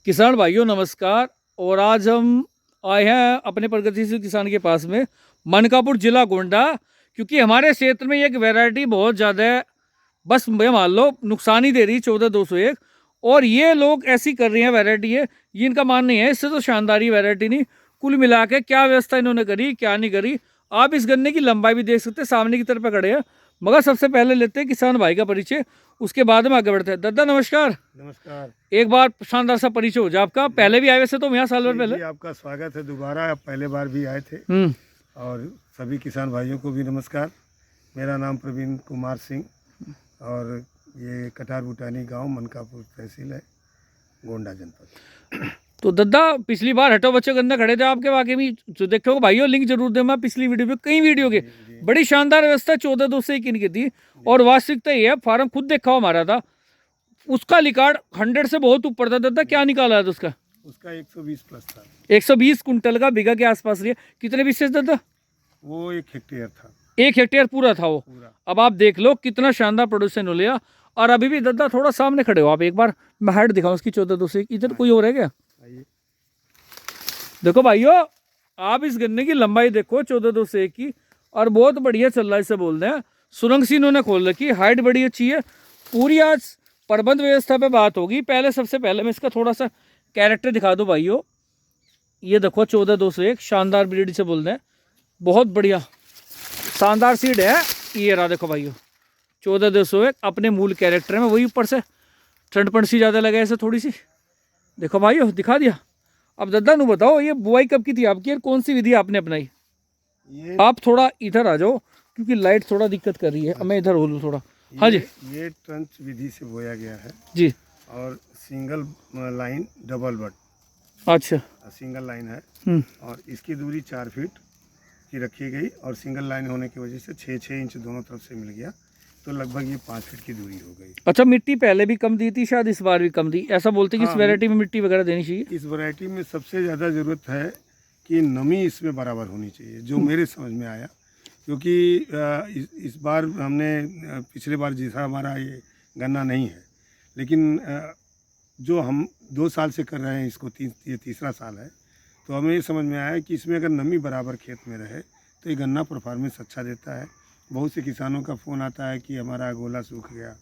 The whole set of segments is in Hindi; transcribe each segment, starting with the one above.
किसान भाइयों नमस्कार। और आज हम आए हैं अपने प्रगतिशील किसान के पास में, मनकापुर जिला गोंडा। क्योंकि हमारे क्षेत्र में एक वैरायटी बहुत ज़्यादा है, बस ये मान लो नुकसान ही दे रही 14-201। और ये लोग ऐसी कर रही हैं वैरायटी है, ये इनका मान नहीं है। इससे तो शानदार ही वैरायटी नहीं, कुल मिला के क्या व्यवस्था इन्होंने करी क्या नहीं करी। आप इस गन्ने की लंबाई भी देख सकते हैं, सामने की तरफ पे खड़े हैं। मगर सबसे पहले लेते हैं किसान भाई का परिचय, उसके बाद में आगे बढ़ते हैं। दादा नमस्कार। नमस्कार। एक बार शानदार सा परिचय हो जाए आपका। पहले भी आए वैसे तो यहाँ साल भर पहले। जी, आपका स्वागत है दोबारा। आप पहले बार भी आए थे। और सभी किसान भाइयों को भी नमस्कार। मेरा नाम प्रवीण कुमार सिंह और ये कटार बुटानी गांव मनकापुर तहसील है, गोंडा जनपद। तो दद्दा पिछली बार हटो बच्चे गन्ना खड़े थे आपके वाकई में, जो देखो भाइयों लिंक जरूर दे, मैं पिछली वीडियो पे कई वीडियो के बड़ी शानदार व्यवस्था 14-201 इनकी थी। और वास्तविकता ये है, फार्म खुद देखा हुआ हमारा था, उसका रिकॉर्ड 100 से बहुत ऊपर था। दादा क्या निकाला था उसका? उसका 120 प्लस था। 120 कुंटल का बीघा के आसपास लिया। कितने विशेष दादा? वो 1 हेक्टेयर था। 1 हेक्टेयर पूरा था वो पूरा। अब आप देख लो कितना शानदार प्रोडक्शन हो लिया। और अभी भी दादा थोड़ा सामने खड़े हो आप, एक बार मैं हाइट दिखाऊं उसकी 14-201। इधर कोई और है क्या? देखो भाइयों, आप इस गन्ने की लंबाई देखो 14-201 की, और बहुत बढ़िया चल रहा है। इसे बोलते हैं सुरंग सी इन्होंने खोल रखी, हाइट बड़ी अच्छी है पूरी। आज प्रबंध व्यवस्था पे बात होगी। पहले सबसे पहले मैं इसका थोड़ा सा कैरेक्टर दिखा दूं भाइयों। ये देखो 14-201 शानदार ब्रीड से बोलते हैं, बहुत बढ़िया शानदार सीड है। ये रहा देखो भाइयों 14-201 अपने मूल कैरेक्टर में, वही ऊपर से ठंड पंड सी ज़्यादा लगा ऐसे थोड़ी सी। देखो भाइयों दिखा दिया। अब दादा नु बताओ, ये बुआई कब की थी आपकी और कौन सी विधि आपने अपनाई? आप थोड़ा इधर आ जाओ क्योंकि लाइट थोड़ा दिक्कत कर रही है। मैं इधर हो लूँ थोड़ा। हाँ जी। ये ट्रंच विधि से बोया गया है जी। और सिंगल लाइन डबल बट। अच्छा, सिंगल लाइन है और इसकी दूरी 4 फीट की रखी गई और सिंगल लाइन होने की वजह से 6-6 इंच दोनों तरफ से मिल गया, तो लगभग ये 5 फीट की दूरी हो गई। अच्छा, मिट्टी पहले भी कम दी थी शायद, इस बार भी कम दी, ऐसा बोलते हैं कि इस वैरायटी में मिट्टी वगैरह देनी चाहिए। इस वैरायटी में सबसे ज़्यादा ज़रूरत है कि नमी इसमें बराबर होनी चाहिए, जो मेरे समझ में आया। क्योंकि इस बार हमने पिछले बार जैसा हमारा ये गन्ना नहीं है, लेकिन जो हम 2 साल से कर रहे हैं इसको, ये तीसरा साल है, तो हमें ये समझ में आया कि इसमें अगर नमी बराबर खेत में रहे तो ये गन्ना परफॉर्मेंस अच्छा देता है। बहुत से किसानों का फ़ोन आता है कि हमारा गोला सूख गया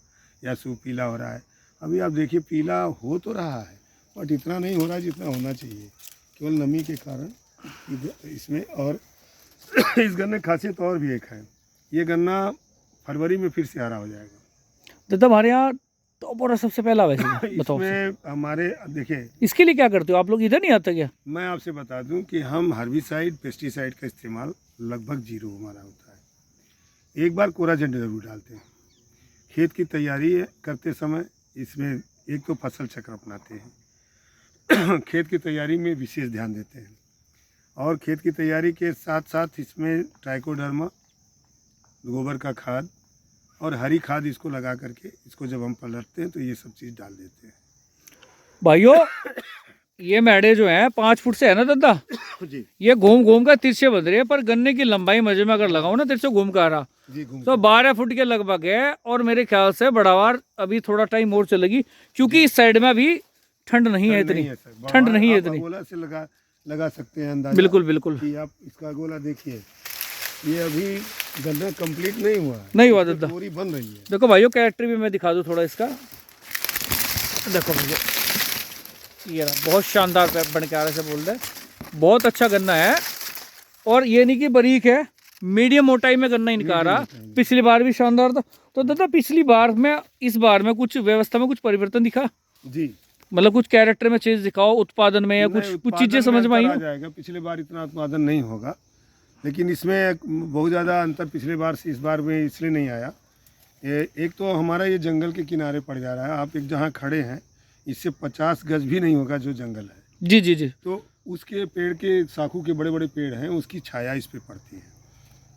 या सूख पीला हो रहा है। अभी आप देखिए पीला हो तो रहा है बट इतना नहीं हो रहा है जितना होना चाहिए, केवल नमी के कारण इसमें। और इस गन्ने की खासियत और भी एक है, ये गन्ना फरवरी में फिर से हरा हो जाएगा। दादा हमारे यहाँ तो पूरा सबसे पहला वैसे बताओ इसमें हमारे देखिए, इसके लिए क्या करते हो आप लोग? इधर नहीं आता क्या? मैं आपसे बता दूं कि हम हर्बिसाइड पेस्टिसाइड का इस्तेमाल लगभग 0 हमारा होता है। एक बार कोराजेंट जरूर डालते हैं। खेत की तैयारी करते समय इसमें एक तो फसल चक्र अपनाते हैं खेत की तैयारी में विशेष ध्यान देते हैं, और खेत की तैयारी के साथ साथ इसमें ट्राइकोडर्मा, गोबर का खाद और हरी खाद इसको लगा करके इसको जब हम पलटते हैं तो ये सब चीज़ डाल देते हैं। भाइयों ये मेढ़े जो हैं 5 फुट से है ना दादा जी। ये घूम घूम कर तिरछे बन रही है, पर गन्ने की लंबाई मजे में अगर लगाओ ना तिरछे घूम कर आ रहा तो 12 फुट के लगभग है। और मेरे ख्याल से बढ़ावार अभी थोड़ा टाइम और चलेगी, क्योंकि इस साइड में अभी ठंड नहीं है इतनी, ठंड नहीं है इतनी। गोला से लगा सकते हैं अंदाजा। बिल्कुल बिल्कुल। कि आप इसका गोला देखिए, ये अभी गन्ना कंप्लीट नहीं हुआ है, नहीं हुआ दादा, पूरी बन रही है। देखो भाइयों कैरेक्टर भी मैं दिखा दूँ थोड़ा इसका। देखो भैया ये रहा, बहुत शानदार बन के आ रहा है, बोल रहे बहुत अच्छा गन्ना है। और ये नहीं कि बारीक है, मीडियम मोटाई में गन्ना इनका आ रहा। पिछली बार भी शानदार था। तो दादा पिछली बार में इस बार में कुछ व्यवस्था में कुछ परिवर्तन दिखा जी? मतलब कुछ कैरेक्टर में चेंज दिखाओ, उत्पादन में या कुछ चीजें समझ में आई हो? जाएगा। पिछले बार इतना उत्पादन नहीं होगा, लेकिन इसमें बहुत ज़्यादा अंतर पिछले बार से इस बार में इसलिए नहीं आया। एक तो हमारा ये जंगल के किनारे पड़ जा रहा है। आप एक जहाँ खड़े हैं इससे 50 गज भी नहीं होगा जो जंगल है। जी जी जी। तो उसके पेड़ के शाखों के बड़े बड़े पेड़ हैं, उसकी छाया इस पे पड़ती है,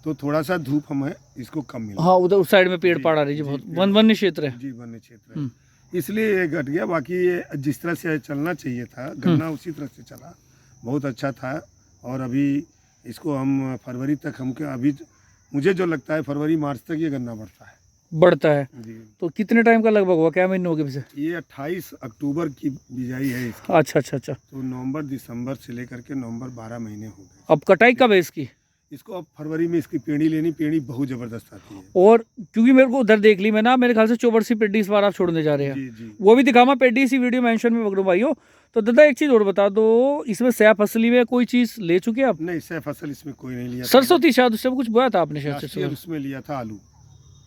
तो थोड़ा सा धूप हमें इसको कम मिला। हाँ उधर उस साइड में पेड़ पड़ रही है, बहुत वन्य क्षेत्र है जी, वन्य क्षेत्र है, इसलिए ये घट गया। बाकी ये जिस तरह से चलना चाहिए था गन्ना उसी तरह से चला, बहुत अच्छा था। और अभी इसको हम फरवरी तक, हमको अभी मुझे जो लगता है फरवरी मार्च तक ये गन्ना बढ़ता है। बढ़ता है। जी। तो कितने टाइम का लगभग हुआ, क्या महीने हो गए वैसे? ये 28 अक्टूबर की बिजाई है इसकी। अच्छा अच्छा अच्छा। तो नवंबर दिसंबर से लेकर के नवंबर 12 महीने हो गए। अब कटाई कब है इसकी? इसको अब फरवरी में इसकी पेड़ी लेनी, पेड़ी बहुत जबरदस्त आती है। और क्योंकि मेरे को उधर देख ली मैं ना, मेरे ख्याल से चौबरसी पेड्डी इस बार आप छोड़ने जा रहे हैं। जी जी। वो भी दिखावा पेड्डी इसी वीडियो मेंशन में पकड़ो भाइयों। तो दादा एक चीज और बता दो, इसमें सैफ असली में कोई चीज ले चुके हैं आप? नहीं, सैफ फसल इसमें कोई नहीं लिया था। सरसों थी शायद, उससे कुछ बोया था आपने शायद लास्ट से? ईयर उसमें लिया था आलू।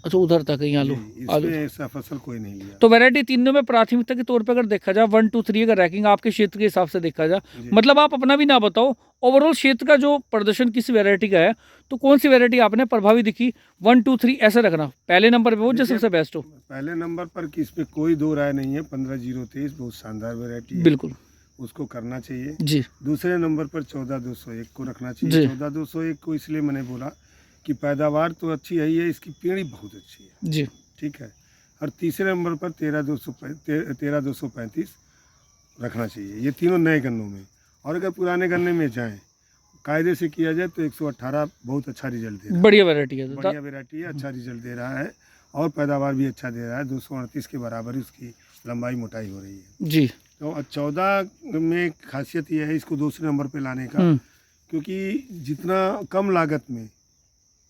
अच्छा उधर तक ही आलू। जी, आलू इसमें सैफ फसल कोई नहीं लिया। तो वैरायटी तीनों में प्राथमिकता के तौर पे अगर देखा जाए 1 2 3 अगर रैंकिंग आपके क्षेत्र के हिसाब से देखा जाए, जी। मतलब आप अपना भी ना बताओ, ओवरऑल क्षेत्र का जो प्रदर्शन किसी वैरायटी का है, तो कौन सी वैरायटी आपने प्रभावी दिखी? 1 2 3 ऐसे रखना, पहले नंबर पे वो जो देखिए, सबसे बेस्ट हो। पहले नंबर पर कि इसमें कोई दो राय नहीं है, 15-0-23 बहुत शानदार वैरायटी है, बिल्कुल उसको करना चाहिए। जी दूसरे नंबर पर 14-201 को रखना जी। चाहिए। 14-201 को इसलिए मैंने बोला कि पैदावार तो अच्छी है ही है, इसकी पेड़ी बहुत अच्छी है। जी ठीक है। और तीसरे नंबर पर 13-235 रखना चाहिए। ये तीनों नए गन्नों में। और अगर पुराने गन्ने में जाएं, कायदे से किया जाए तो 118 बहुत अच्छा रिजल्ट दे रहा है। बढ़िया वैरायटी है। बढ़िया वैरायटी है, अच्छा रिजल्ट दे रहा है और पैदावार भी अच्छा दे रहा है। 238 के बराबर उसकी लंबाई मोटाई हो रही है। जी तो 14 में खासियत यह है इसको दूसरे नंबर पे लाने का, क्योंकि जितना कम लागत में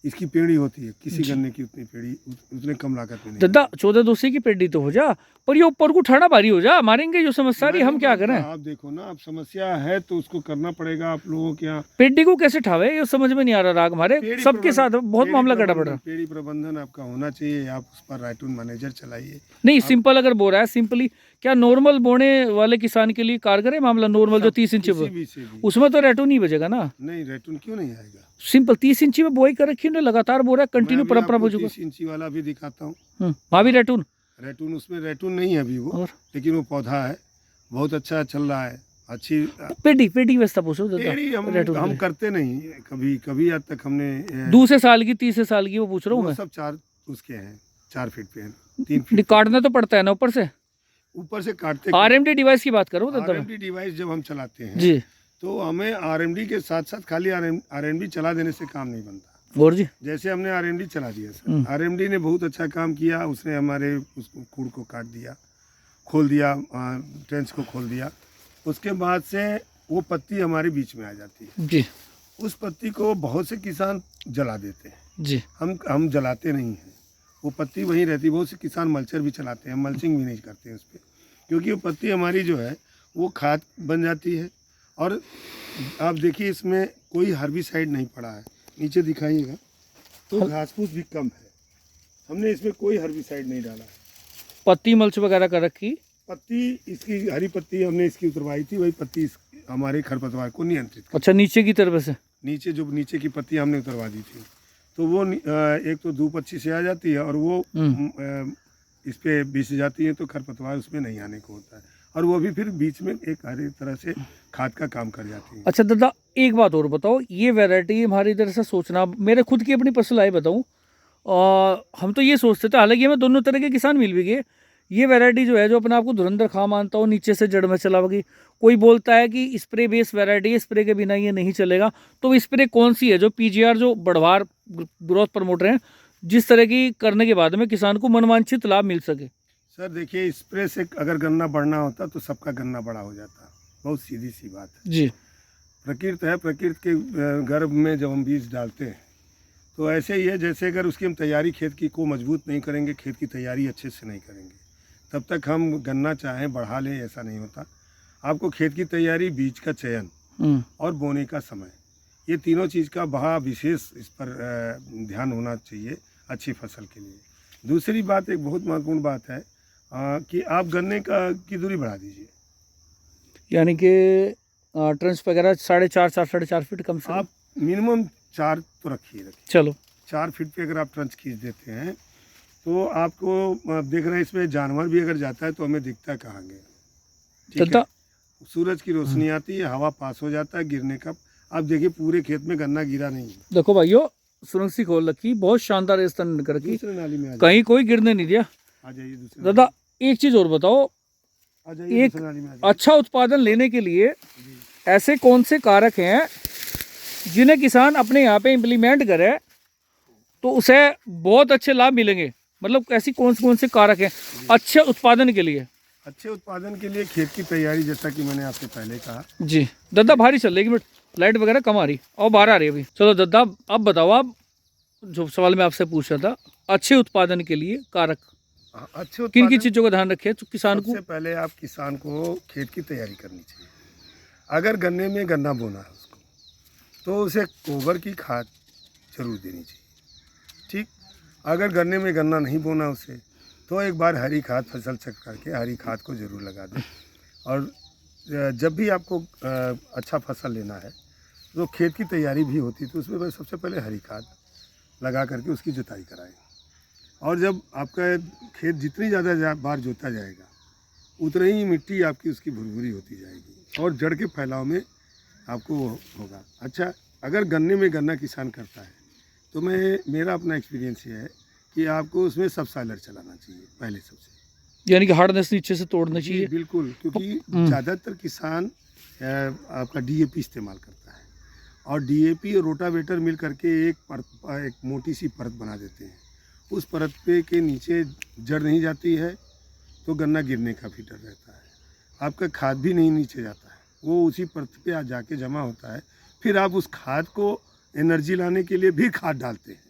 इसकी पेड़ी होती है, किसी गन्ने की उतनी पेड़ी उतने कम लागत में नहीं। दादा 14 की पेड्डी तो हो जा, पर ये ऊपर को उठाना भारी हो जा, मारेंगे जो समस्या रही, हम क्या करें? आप देखो ना, आप समस्या है तो उसको करना पड़ेगा आप लोगों के यहाँ। पेड्डी को कैसे ठावे, ये समझ में नहीं आ रहा राग हमारे पेड़ी सबके साथ बहुत पेड़ी मामला गड़ा पड़ प्रबंधन- रहा। पेड़ी प्रबंधन आपका होना चाहिए। आप उस पर राइटून मैनेजर चलाइए। नहीं सिंपल अगर बो रहा है सिंपली, क्या नॉर्मल बोने वाले किसान के लिए कारगर है मामला? नॉर्मल जो 30 इंची किसी भी से भी। उसमें तो रेटू नहीं बजेगा ना। नहीं, रेटून क्यों नहीं आएगा? सिंपल 30 इंची में बोई कर रखी है, लगातार बो रहा है, कंटिन्यू मैं अभी परंपरा आपको बजुगा। 30 इंची वाला भी दिखाता हूँ। वहाँ भी रेटून रेटून, उसमें रेटून नहीं है अभी वो, और लेकिन वो पौधा है, बहुत अच्छा चल रहा है। अच्छी पेडी पेडी व्यवस्था पूछो दादा। पेड़ी हम रेटून के हम लिए। करते नहीं कभी कभी आज तक हमने दूसरे साल की तीसरे साल की वो पूछ रहा हूँ वो मैं। सब 4 उसके हैं, 4 फीट पे हैं, 3 फीट नहीं, काटना तो पड़ता है ना ऊपर से। ऊपर से काटते। आरएमडी डिवाइस की बात करूँ दादा मैं। आरएमडी डिवाइस जब हम चलाते हैं जी तो हमें आरएमडी के साथ साथ खाली आरएमडी चला देने से काम नहीं बनता। और जी जैसे हमने आरएमडी चला दिया सर, आरएमडी ने बहुत अच्छा काम किया, उसने हमारे उसको कूड़ को काट दिया, खोल दिया, ट्रेंच को खोल दिया। उसके बाद से वो पत्ती हमारे बीच में आ जाती है। जी उस पत्ती को बहुत से किसान जला देते हैं, जी हम जलाते नहीं हैं, वो पत्ती वहीं रहती है। बहुत से किसान मल्चर भी चलाते हैं, मल्चिंग भी नहीं करते हैं उस पर, क्योंकि वो पत्ती हमारी जो है वो खाद बन जाती है। और आप देखिए इसमें कोई हर्बिसाइड नहीं पड़ा है, नीचे दिखाइएगा तो घास फूस भी कम है, हमने इसमें कोई हर्बिसाइड नहीं डाला है। पत्ती मल्च वगैरह कर रखी। पत्ती इसकी हरी पत्ती हमने इसकी उतरवाई थी, वही पत्ती हमारे खरपतवार को नियंत्रित कर। अच्छा नीचे की तरफ से नीचे जो नीचे की पत्ती हमने उतरवा दी थी, तो वो एक तो धूप अच्छी से आ जाती है और वो इस पे बीस जाती है, तो खरपतवार उसमें नहीं आने को होता है, और वो भी फिर बीच में एक हरी तरह से खाद का काम कर जाती है। अच्छा दादा एक बात और बताओ, ये वैरायटी हमारी इधर से सोचना, मेरे खुद की अपनी पर्सनल राय बताऊँ, हम तो ये सोचते थे, हालांकि हमें दोनों तरह के किसान मिल भी गए, ये वैरायटी जो है जो अपने आप को धुरंधर खा मानता हो, नीचे से जड़ में चलाओगी। कोई बोलता है कि स्प्रे बेस वैरायटी है, स्प्रे के बिना ये नहीं चलेगा, तो स्प्रे कौन सी है जो पीजीआर जो बढ़वार ग्रोथ प्रमोटर हैं, जिस तरह की करने के बाद में किसान को मनवांछित लाभ मिल सके? सर देखिए, स्प्रे से अगर गन्ना बढ़ना होता तो सबका गन्ना बड़ा हो जाता, बहुत सीधी सी बात है जी। प्रकृति है, प्रकृति के गर्भ में जब हम बीज डालते हैं तो ऐसे ही है, जैसे अगर उसकी हम तैयारी खेत की को मजबूत नहीं करेंगे, खेत की तैयारी अच्छे से नहीं करेंगे, तब तक हम गन्ना चाहें बढ़ा लें, ऐसा नहीं होता। आपको खेत की तैयारी, बीज का चयन और बोने का समय, ये तीनों चीज़ का बहुत विशेष इस पर ध्यान होना चाहिए अच्छी फसल के लिए। दूसरी बात, एक बहुत महत्वपूर्ण बात है कि आप गन्ने की दूरी बढ़ा दीजिए, यानी कि ट्रेंच वगैरह 4.5 4.5 फीट कम से आप मिनिमम 4 तो रखिए। चलो 4 फीट पे अगर आप ट्रंच खींच देते हैं तो आपको देख रहे हैं इसमें जानवर भी अगर जाता है तो हमें दिखता है कहाँ गया, ठीक है? सूरज की रोशनी आती है, हवा पास हो जाता है, गिरने का आप देखिए पूरे खेत में गन्ना गिरा नहीं है। देखो भाइयों, सुरंग सी खोल रखी, बहुत शानदार स्थान कर रखी, दूसरे नाली में कहीं कोई गिरने नहीं दिया। आ जाइए दूसरे दादा एक चीज और बताओ, आ जाइए एक दूसरे नाली में आ जाइए। अच्छा उत्पादन लेने के लिए ऐसे कौन से कारक हैं जिन्हें किसान अपने यहाँ पे इम्प्लीमेंट करे तो उसे बहुत अच्छे लाभ मिलेंगे? मतलब ऐसी कौन से कारक हैं अच्छे उत्पादन के लिए? अच्छे उत्पादन के लिए खेत की तैयारी, जैसा कि मैंने आपसे पहले कहा। जी दद्दा भारी चल रही है, बट लाइट वगैरह कम आ रही और बाहर आ रही है अभी। चलो दद्दा अब बताओ, आप जो सवाल मैं आपसे पूछ रहा था, अच्छे उत्पादन के लिए कारक अच्छे किन किन उत्पादन चीज़ों का ध्यान रखे किसान को? सबसे पहले आप किसान को खेत की तैयारी करनी चाहिए। अगर गन्ने में गन्ना बोना है उसको, तो उसे गोबर की खाद जरूर देनी चाहिए। ठीक, अगर गन्ने में गन्ना नहीं बोना उसे, तो एक बार हरी खाद फसल चक्र करके हरी खाद को जरूर लगा दें। और जब भी आपको अच्छा फसल लेना है, तो खेत की तैयारी भी होती है, तो उसमें सबसे पहले हरी खाद लगा करके उसकी जुताई कराएं। और जब आपका खेत जितनी ज़्यादा बार जोता जाएगा, उतना ही मिट्टी आपकी उसकी भुरभुरी होती जाएगी और जड़ के फैलाव में आपको होगा। अच्छा, अगर गन्ने में गन्ना किसान करता है, तो मेरा अपना एक्सपीरियंस ये है कि आपको उसमें सबसॉइलर चलाना चाहिए पहले सबसे, यानी कि हार्डनेस नीचे से तोड़ना जी चाहिए। बिल्कुल, क्योंकि ज़्यादातर किसान आपका डीएपी इस्तेमाल करता है, और डीएपी और रोटावेटर मिल करके एक मोटी सी परत बना देते हैं। उस परत पे के नीचे जड़ नहीं जाती है, तो गन्ना गिरने का भी डर रहता है। आपका खाद भी नहीं नीचे जाता है, वो उसी परत पे आ जाके जमा होता है। फिर आप उस खाद को एनर्जी लाने के लिए भी खाद डालते हैं,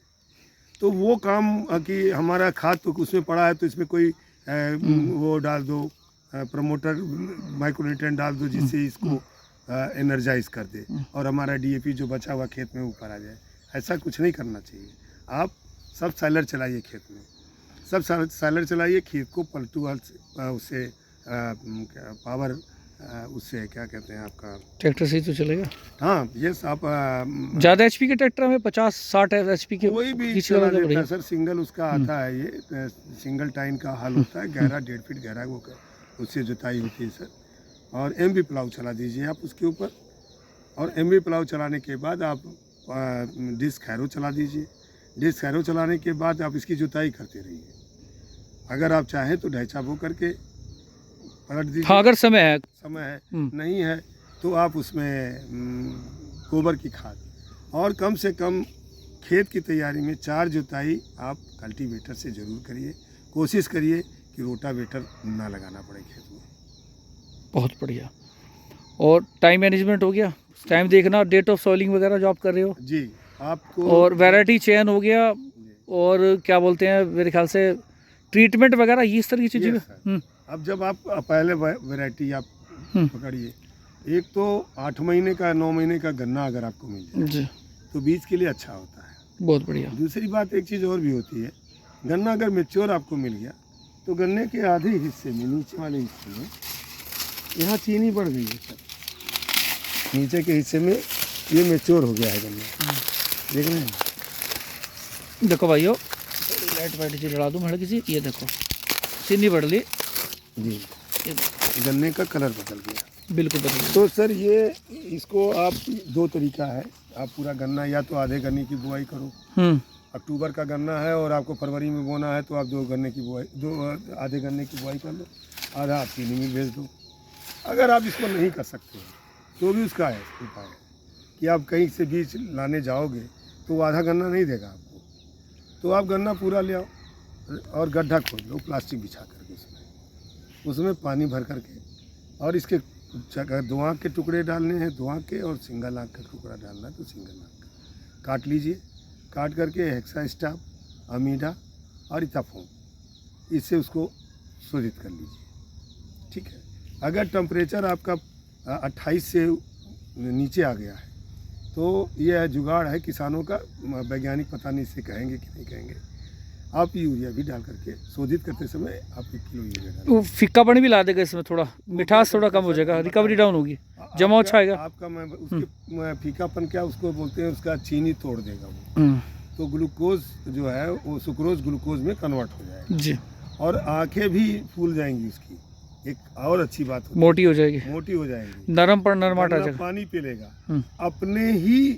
तो वो काम कि हमारा खाद तो उसमें पड़ा है, तो इसमें कोई वो डाल दो, प्रमोटर माइक्रोन्यूट्रिएंट डाल दो, जिससे इसको एनर्जाइज कर दे और हमारा डीएपी जो बचा हुआ खेत में ऊपर आ जाए। ऐसा कुछ नहीं करना चाहिए। आप सब सैलर चलाइए खेत में, सब सैलर चलाइए, खेत को पलटू हल से उससे पावर उससे क्या कहते हैं आपका, ट्रैक्टर से ही तो चलेगा। हाँ यस, आप ज़्यादा एचपी के ट्रैक्टर में 50-60 एचपी के कोई भी खींच चला लगा देता है सर। सिंगल उसका आता है, ये सिंगल टाइन का हल होता है, गहरा 1.5 फीट गहरा, वो उससे जुताई होती है सर। और एमवी प्लाऊ चला दीजिए आप उसके ऊपर, और एमवी प्लाऊ चलाने के बाद आप डिस्क हैरो चला दीजिए। डिस्क हैरो चलाने के बाद आप इसकी जुताई करते रहिए। अगर आप चाहें तो ढैचा बो करके पलट दीजिए। हाँ, अगर समय है। नहीं है तो आप उसमें गोबर की खाद, और कम से कम खेत की तैयारी में 4 जुताई आप कल्टीवेटर से ज़रूर करिए। कोशिश करिए कि रोटावेटर ना लगाना पड़े खेत में। बहुत बढ़िया। और टाइम मैनेजमेंट हो गया, टाइम देखना, डेट ऑफ सॉइलिंग वगैरह जो आप कर रहे हो जी आपको, और वैरायटी चयन हो गया, और क्या बोलते हैं मेरे ख्याल से ट्रीटमेंट वगैरह, ये इस तरह की चीज़ें। अब जब आप पहले वैरायटी आप पकड़िए, एक तो 8 महीने का 9 महीने का गन्ना अगर आपको मिल जाए जी, तो बीज के लिए अच्छा होता है। बहुत बढ़िया। दूसरी बात, एक चीज़ और भी होती है, गन्ना अगर मैच्योर आपको मिल गया, तो गन्ने के आधे हिस्से में, नीचे वाले हिस्से में, यहाँ चीनी बढ़ गई है सर। नीचे के हिस्से में ये मैच्योर हो गया है गन्ना, देख रहे हैं। देखो भाइयों, लाइट वाइट जी लड़ा दूँ हल्की सी, ये देखो चीनी बढ़ ली जी, ये गन्ने का कलर बदल गया, बिल्कुल बदल गया। तो सर ये इसको आप 2 तरीका है। आप पूरा गन्ना या तो आधे गन्ने की बुआई करो, अक्टूबर का गन्ना है और आपको फरवरी में बोना है, तो आप 2 आधे गन्ने की बुआई कर लो, आधा आप चीनी में भेज दो। अगर आप इसको नहीं कर सकते हो, तो भी उसका है उपाय है कि आप कहीं से बीज लाने जाओगे तो वो आधा गन्ना नहीं देगा आपको, तो आप गन्ना पूरा ले आओ और गड्ढा खोद लो प्लास्टिक बिछा करके, उसमें पानी भर करके, और इसके दो आँख के टुकड़े डालने हैं, 2 आँख के, और सिंगल आँख का टुकड़ा डालना है तो सिंगल आँख का काट लीजिए। काट करके हेक्सा स्टाफ, अमीडा और इथाफोम, इससे उसको शोधित कर लीजिए। ठीक है, अगर टेम्परेचर आपका 28 से नीचे आ गया है, तो यह जुगाड़ है किसानों का, वैज्ञानिक पता नहीं इसे कहेंगे कि नहीं कहेंगे। आप यूरिया भी डाल करके शोधित करते समय आप 1 किलो यूरिया डालें। वो फीकापन भी ला देगा इसमें, थोड़ा मिठास थोड़ा कम हो जाएगा, रिकवरी डाउन होगी, जमाव अच्छा आएगा आपका। उसके फीकापन क्या उसको बोलते हैं, उसका चीनी तोड़ देगा वो, तो ग्लूकोज जो है वो सुक्रोज ग्लूकोज में कन्वर्ट हो जाएगा जी, और आंखें भी फूल जाएंगी उसकी। एक और अच्छी बात होती है, मोटी हो जाएगी, मोटी हो जाएंगी, नरम पर नरमाट आ गन्ना जाएगा, पानी पी लेगा अपने ही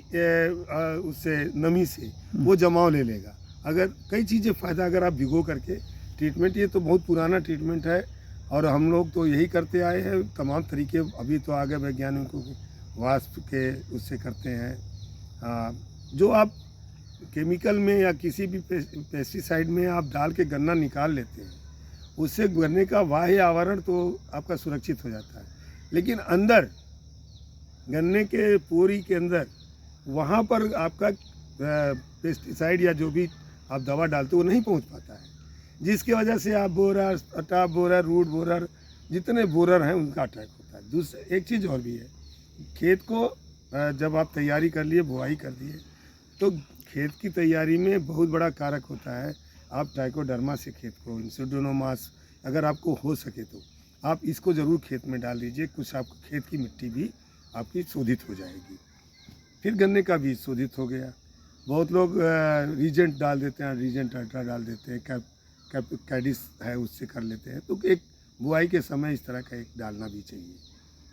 उससे नमी से वो जमाव ले लेगा। अगर कई चीज़ें फ़ायदा, अगर आप भिगो करके ट्रीटमेंट, ये तो बहुत पुराना ट्रीटमेंट है और हम लोग तो यही करते आए हैं। तमाम तरीके अभी तो आगे वैज्ञानिकों के वाष्प के उससे करते हैं। जो आप केमिकल में या किसी भी पेस्टिसाइड में आप डाल के गन्ना निकाल लेते हैं, उससे गन्ने का बाह्य आवरण तो आपका सुरक्षित हो जाता है, लेकिन अंदर गन्ने के पोरी के अंदर वहाँ पर आपका पेस्टिसाइड या जो भी आप दवा डालते हो वो नहीं पहुँच पाता है, जिसकी वजह से आप बोरर, अटा बोरर, रूट बोरर, जितने बोरर हैं उनका अटैक होता है। दूसरा एक चीज़ और भी है, खेत को जब आप तैयारी कर लिए, बुआई कर दिए, तो खेत की तैयारी में बहुत बड़ा कारक होता है, आप ट्राइकोडर्मा से खेत को, सुडोमोनास अगर आपको हो सके तो आप इसको ज़रूर खेत में डाल दीजिए, कुछ आपको खेत की मिट्टी भी आपकी शोधित हो जाएगी। फिर गन्ने का बीज शोधित हो गया। बहुत लोग रीजेंट डाल देते हैं, रीजेंट अल्ट्रा डाल देते हैं, कैडिस है उससे कर लेते हैं। तो एक बुआई के समय इस तरह का एक डालना भी चाहिए,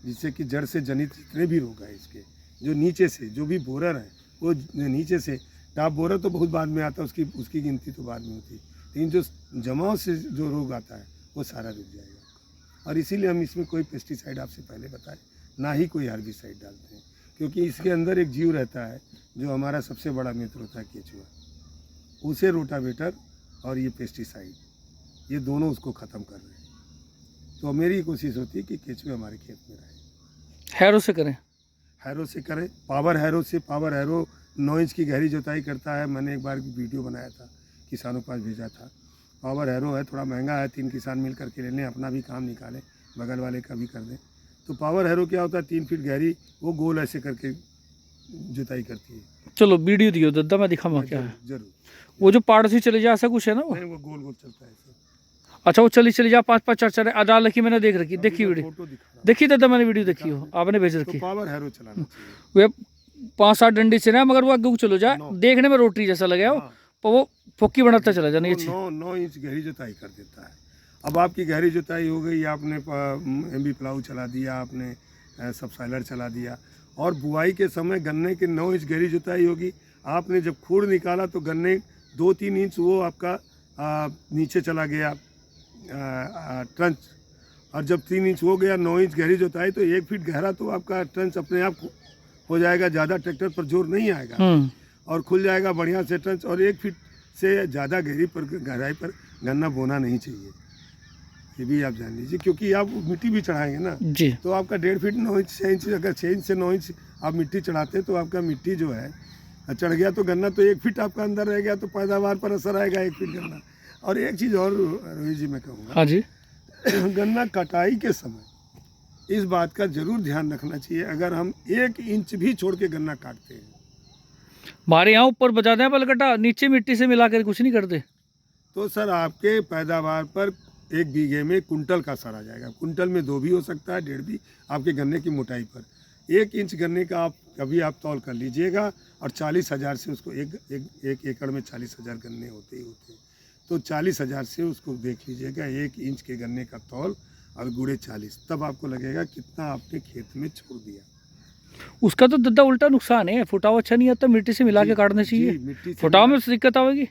जिससे कि जड़ से जनित जितने भी रोग हैं इसके, जो नीचे से जो भी बोरर हैं वो नीचे से, टॉप बोरर तो बहुत बाद में आता है, उसकी गिनती तो बाद में होती है, लेकिन जो जमाव से जो रोग आता है वो सारा रुक जाएगा। और इसीलिए हम इसमें कोई पेस्टिसाइड आपसे पहले बताए, ना ही कोई हार्बिसाइड डालते हैं, क्योंकि इसके अंदर एक जीव रहता है जो हमारा सबसे बड़ा मित्र होता है, केचुआ। उसे रोटावेटर और ये पेस्टिसाइड ये दोनों उसको ख़त्म कर रहे हैं। तो मेरी कोशिश होती है कि केचुए हमारे खेत में रहे। हैरो से करें, हैरो से करें, पावर हैरो से। पावर हैरो 9 इंच की गहरी जुताई करता है। मैंने एक बार वीडियो बनाया था, किसानों के पास भेजा था। पावर हैरो है, थोड़ा महंगा है, 3 किसान मिल करके ले लें, अपना भी काम निकालें, बगल वाले का भी कर दें। तो पावर हैरो क्या होता है, 3 फीट गहरी, वो गोल ऐसे करके जुताई करती है। चलो वीडियो दियो दादा, मैं दिखाऊंगा क्या है। जरूर। वो जो पहाड़ से चले जा ऐसा कुछ है ना वो? नहीं, वो गोल गोल चलता है ऐसे। अच्छा, वो चली चली जा 5-5 4-4 अदाल रखी, मैंने देख रखी, देखी वीडियो, फोटो दिखा रहा देखी दादा, मैंने वीडियो देखी हो, आपने भेज हूं। रखी। तो पावर हैरो चलाना चाहिए। वे 5-7 डंडी से ना, मगर वो आगे को चलो जाए, देखने में रोटरी जैसा लगे हो, हाँ। पर वो फोक्की बनाता चला जाना। ये 9 इंच गहरी जुताई कर देता है। अब आपकी गहरी जुताई हो गई, आपने एमबी प्लाऊ चला दिया, आपने सबसॉइलर चला दिया, और बुआई के समय गन्ने के 9 इंच गहरी जुताई होगी। आपने जब खूड़ निकाला तो गन्ने 2-3 इंच वो आपका नीचे चला गया ट्रंच, और जब 3 इंच हो गया, 9 इंच गहरी जुताई, तो 1 फीट गहरा तो आपका ट्रंच अपने आप हो जाएगा, ज़्यादा ट्रैक्टर पर जोर नहीं आएगा और खुल जाएगा बढ़िया से ट्रंच। और 1 फीट से ज़्यादा गहराई पर गन्ना बोना नहीं चाहिए, ये भी आप जान लीजिए, क्योंकि आप मिट्टी भी चढ़ाएंगे ना जी। तो आपका 1.5 फीट 9 इंच 6 इंच, अगर 6 इंच से 9 इंच आप मिट्टी चढ़ाते हैं तो आपका मिट्टी जो है चढ़ गया तो गन्ना तो 1 फीट आपका अंदर रह गया, तो पैदावार पर असर आएगा 1 फीट गन्ना। और एक चीज़ और रोहित जी मैं कहूँगा, हाँ जी, गन्ना कटाई के समय इस बात का जरूर ध्यान रखना चाहिए, अगर हम 1 इंच भी छोड़ के गन्ना काटते हैं, हमारे यहाँ ऊपर बजा दें पलकटा, नीचे मिट्टी से मिला कर कुछ नहीं करते, तो सर आपके पैदावार पर 1 बीघे में कुंटल का असर आ जाएगा। कुंटल में 2 भी हो सकता है, 1.5 भी, आपके गन्ने की मोटाई पर। 1 इंच गन्ने का आप कभी आप तौल कर लीजिएगा, और 40,000 से उसको एक एकड़ में 40,000 गन्ने होते ही होते हैं, तो 40,000 से उसको देख लीजिएगा 1 इंच के गन्ने का तौल और गुड़े 40, तब आपको लगेगा कितना आपने खेत में छोड़ दिया। उसका तो दादा उल्टा नुकसान है, फुटाव अच्छा नहीं आता, मिट्टी से मिला के काटना चाहिए। मिट्टी से फुटाव में दिक्कत आवेगी?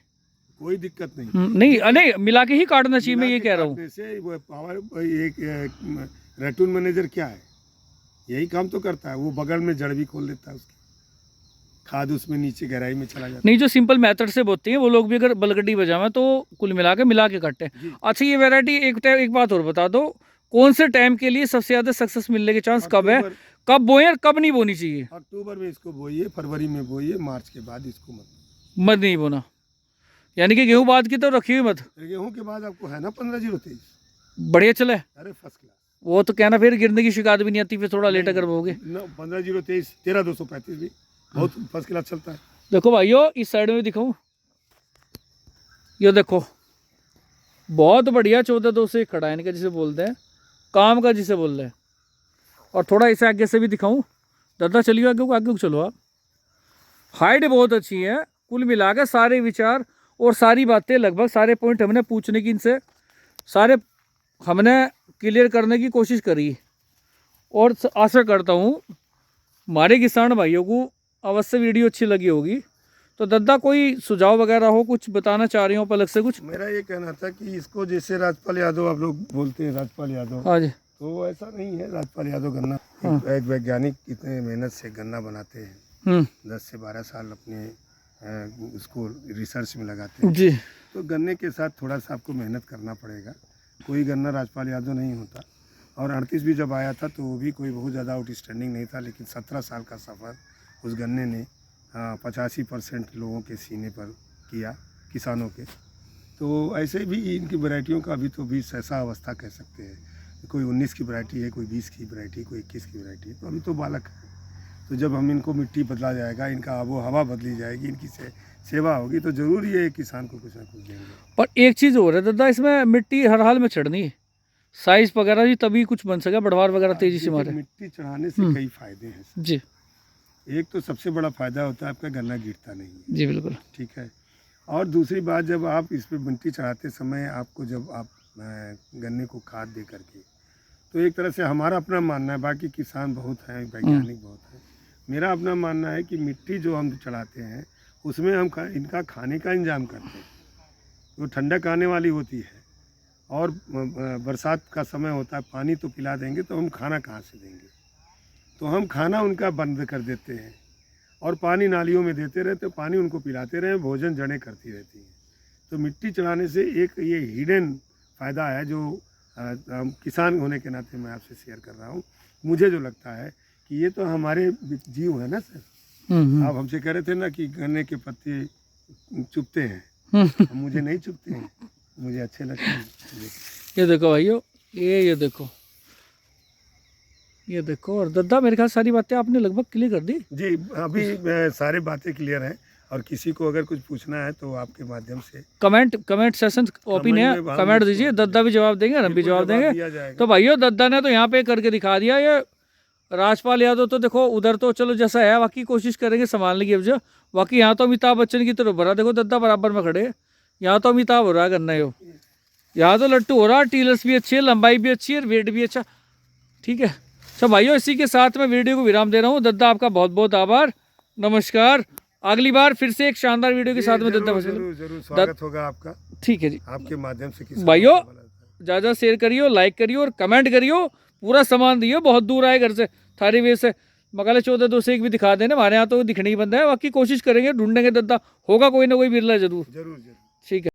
कोई दिक्कत नहीं। नहीं नहीं, मिला के ही काटना चाहिए, मैं ये कह रहा हूँ। काटने से वो पावर एक रैटून मैनेजर क्या है, यही काम तो करता है, वो बगल में जड़ भी खोल देता है उसकी, खाद उसमें नीचे गहराई में चला जाता है। नहीं, जो सिंपल मेथड से बोते हैं वो लोग भी अगर बलगड्डी बजावें तो कुल मिला के काटते हैं। अच्छा, ये वैरायटी एक बात और बता दो, कौन से टाइम के लिए सबसे ज़्यादा सक्सेस मिलने के चांस कब है, कब बोए और कब नहीं बोनी चाहिए? अक्टूबर में इसको बोइए, फरवरी में बोइए, मार्च के बाद इसको मत नहीं बोना, यानी कि गेहूं बाद की तो रखी हुई मत। गेहूं के बाद आपको है ना 15-0-23, बढ़िया चले, अरे फर्स्ट क्लास। वो तो कहना फिर गिरने की शिकायत भी नहीं आती, फिर थोड़ा लेट अगर बोगे। 15-0-23, 13-235 भी बहुत फर्स्ट क्लास चलता है। देखो भाइयों, इस साइड में भी दिखाऊं, ये देखो बहुत बढ़िया 14-2 से खड़ा है, इनका जिसे बोलते हैं काम का, जिसे बोल रहे हैं। और थोड़ा इसे आगे से भी दिखाऊं दादा, चलिए आगे को चलो आप। हाइट बहुत अच्छी है, कुल मिला के सारे विचार और सारी बातें, लगभग सारे पॉइंट हमने पूछने की इनसे सारे हमने क्लियर करने की कोशिश करी, और आशा करता हूँ हमारे किसान भाइयों को अवश्य वीडियो अच्छी लगी होगी। तो दादा कोई सुझाव वगैरह हो, कुछ बताना चाह रही हो पलक से कुछ? मेरा ये कहना था कि इसको जैसे राजपाल यादव आप लोग बोलते हैं, राजपाल यादव, हाँ जी, तो ऐसा नहीं है। राजपाल यादव गन्ना एक वैज्ञानिक इतने मेहनत से गन्ना बनाते हैं, 10 से 12 साल अपने उसको रिसर्च में लगाते हैं। जी। तो गन्ने के साथ थोड़ा सा आपको मेहनत करना पड़ेगा। कोई गन्ना राजपाल यादव नहीं होता। और 38 भी जब आया था तो वो भी कोई बहुत ज़्यादा आउटस्टैंडिंग नहीं था, लेकिन 17 साल का सफ़र उस गन्ने ने 85% लोगों के सीने पर किया, किसानों के। तो ऐसे भी इनकी वैरायटियों का अभी तो 20 ऐसा अवस्था कह सकते हैं, कोई 19 की वैरायटी है, कोई 20 की वैरायटी, कोई 21 की वैरायटी है, तो अभी तो बालक है। तो जब हम इनको मिट्टी बदला जाएगा, इनका आबो हवा बदली जाएगी, इनकी सेवा होगी, तो ज़रूरी है किसान को कुछ ना कुछ देंगे। पर एक चीज़ और है दादा, इसमें मिट्टी हर हाल में चढ़नी है, साइज वगैरह भी तभी कुछ बन सके, बढ़वार वगैरह तेजी से देखिए, मारे। मिट्टी चढ़ाने से कई फायदे हैं। जी एक तो सबसे बड़ा फ़ायदा होता है आपका गन्ना गिरता नहीं है, जी बिल्कुल। ठीक है। और दूसरी बात, जब आप इस पर मिट्टी चढ़ाते समय आपको जब आप गन्ने को खाद दे करके, तो एक तरह से हमारा अपना मानना है, बाकी किसान बहुत हैं, वैज्ञानिक बहुत हैं, मेरा अपना मानना है कि मिट्टी जो हम चढ़ाते हैं उसमें हम इनका खाने का इंतजाम करते हैं। वो ठंडक आने वाली होती है और बरसात का समय होता है, पानी तो पिला देंगे तो हम खाना कहाँ से देंगे, तो हम खाना उनका बंद कर देते हैं और पानी नालियों में देते रहते, पानी उनको पिलाते रहे, भोजन जड़ें करती रहती हैं। तो मिट्टी चढ़ाने से एक ये हिडन फ़ायदा है जो हम किसान होने के नाते मैं आपसे शेयर कर रहा हूँ। मुझे जो लगता है कि ये तो हमारे जीव है ना सर। आप हमसे कह रहे थे ना कि गन्ने के पत्ते चुभते हैं, मुझे नहीं चुभते हैं, मुझे अच्छे लगते हैं। ये देखो भाइयों, ये देखो, ये देखो। और दादा मेरे ख्याल सारी बातें आपने लगभग क्लियर कर दी। जी, अभी सारी बातें क्लियर हैं और किसी को अगर कुछ पूछना है तो आपके माध्यम से कमेंट सेशन ओपन है, में कमेंट दीजिए, दद्दा भी जवाब देंगे, हम भी जवाब देंगे। दिया जाएगा। तो भाइयों दद्दा ने तो यहाँ पे करके दिखा दिया। ये राजपाल यादव तो देखो उधर तो चलो जैसा है, बाकी कोशिश करेंगे संभालने की। अब जो बाकी यहाँ तो अमिताभ बच्चन की तरफ भरा, देखो दद्दा बराबर में खड़े, यहाँ तो अमिताभ हो रहा है करना, यो यहाँ तो लट्टू हो रहा है। टीलर्स भी अच्छी है, लंबाई भी अच्छी है, वेट भी अच्छा, ठीक है। अच्छा भाइयों, इसी के साथ मैं वीडियो को विराम दे रहा हूँ। दद्दा आपका बहुत बहुत आभार, नमस्कार। अगली बार फिर से एक शानदार वीडियो के साथ में दद्दा जरूर स्वागत होगा आपका, ठीक है जी। आपके माध्यम से। भाइयों ज़्यादा शेयर करियो, लाइक करियो और कमेंट करियो, पूरा सामान दियो, बहुत दूर आए घर से, थारी वे से। मकाले 14-201 भी दिखा देना, हमारे यहाँ तो दिखने ही बंद है, बाकी कोशिश करेंगे, ढूंढेंगे दद्दा, होगा कोई ना कोई बिरला जरूर, जरूर। ठीक है।